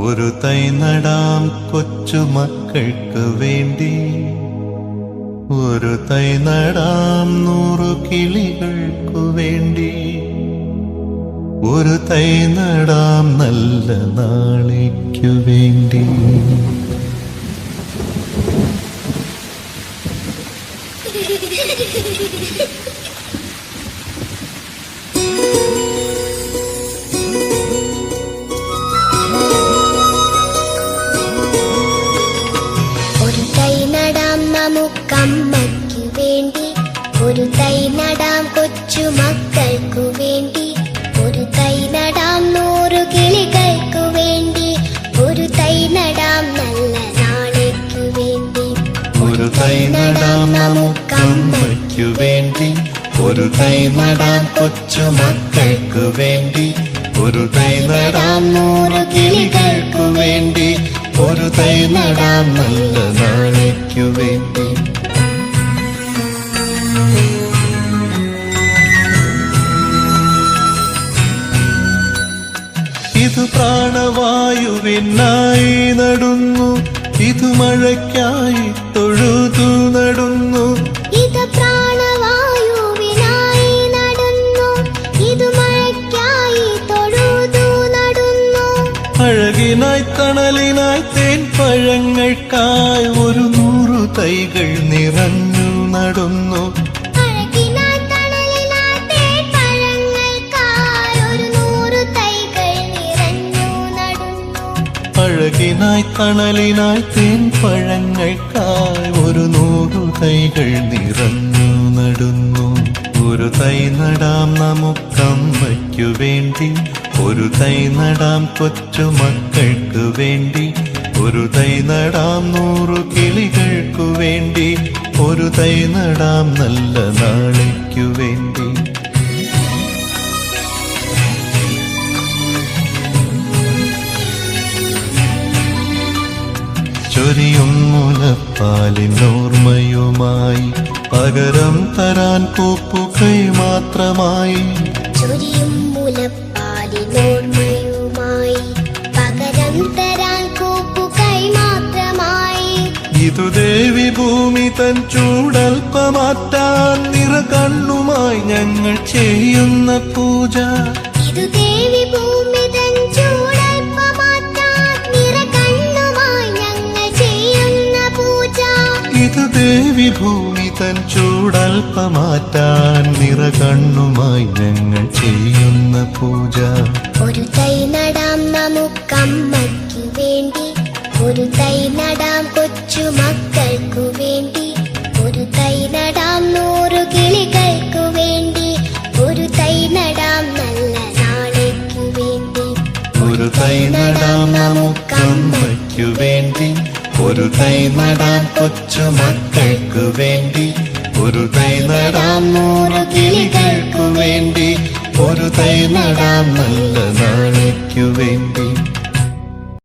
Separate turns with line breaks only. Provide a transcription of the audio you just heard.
ഒരു തൈ നടാം കൊച്ചുമക്കൾക്ക് വേണ്ടി, ഒരു തൈ നടാം 100 കിളികൾക്കു വേണ്ടി, ഒരു തൈ നടാം നല്ല നാളേക്കു വേണ്ടി.
ഒരു തൈ നടാം നമുക്കമ്മയ്ക്കു വേണ്ടി, ഒരു തൈ നടാം കൊച്ചുമക്കൾക്കു വേണ്ടി, ഒരു തൈ നടാം 100 കിളികൾക്കു വേണ്ടി, ഒരു തൈ നടാം നല്ല നാളേക്കു വേണ്ടി.
ഒരു തൈ നടാം നമുക്കമ്മയ്ക്കു വേണ്ടി, ഒരു തൈ നടാം കൊച്ചുമക്കൾക്കു വേണ്ടി, ഒരു തൈ നടാം 100 കിളികൾക്കു വേണ്ടി, ഒരു തൈ നടാം നല്ല നാളേക്കു വേണ്ടി. ഇത് പ്രാണവായുവിനായി നടുന്നു, ഇത് മഴയ്ക്കായി തൊഴുതു നടുന്നു.
ഇത് പ്രാണവായുവിനായി നടുന്നു, ഇത് മഴയ്ക്കായി തൊഴുതു നടുന്നു.
അഴകിനായി തണലിനായി തേൻ പഴങ്ങൾക്കായി 100 തൈകൾ നിറഞ്ഞു നടുന്നു.
അഴകിനായി തണലിനായി തേൻ പഴങ്ങൾക്കായി 100 തൈകൾ നിറഞ്ഞു നടുന്നു.
അഴകിനായി തണലിനായി തേൻ പഴങ്ങൾക്കായി 100 തൈകൾ നിറഞ്ഞു നടുന്നു. ഒരു തൈ നടാം നമുക്കമ്മയ്ക്കു വേണ്ടി, ഒരു തൈ നടാം കൊച്ചുമക്കൾക്കു വേണ്ടി, ഒരു തൈ നടാം 100 കിളികൾക്കു വേണ്ടി, ഒരു തൈ നടാം നല്ല നാളേക്കു വേണ്ടി. ചൊരിയും മുലപ്പാലിനോർമ്മയുമായി പകരം തരാൻ കൂപ്പുകൈ മാത്രമായി,
ചൊരിയും മുലപ്പാലിനോർമ്മയുമായി പകരം തരാൻ കൂപ്പുകൈ മാത്രമായി.
ഇതു ദേവി ഭൂമി തൻ ചൂടൽപ്പമാറ്റാൻ നിറകണ്ണുമായി ഞങ്ങൾ ചെയ്യുന്ന പൂജ.
ഇതു ദേവി ഭൂമി തൻ ചൂടൽപ്പമാറ്റാൻ നിറകണ്ണുമായി ഞങ്ങൾ ചെയ്യുന്ന പൂജ.
ഇതു ദേവി ഭൂമി തൻ ചൂടൽപ്പമാറ്റാൻ നിറകണ്ണുമായി ഞങ്ങൾ ചെയ്യുന്ന പൂജ.
ഒരു തൈ നടാം നമുക്കമ്മയ്ക്കു വേണ്ടി, ഒരു തൈ നടാം കൊച്ചുമക്കൾക്കു വേണ്ടി, ഒരു തൈ നടാം 100 കിളികൾക്കു വേണ്ടി, ഒരു തൈ നടാം നല്ല നാളേക്കു വേണ്ടി.
ഒരു തൈ നടാം നമുക്കമ്മയ്ക്കു വേണ്ടി, ഒരു തൈ നടാം കൊച്ചുമക്കൾക്കു വേണ്ടി, ഒരു തൈ നടാം 100 കിളികൾക്കു വേണ്ടി, ഒരു തൈ നടാം നല്ല നാളേക്കു വേണ്ടി.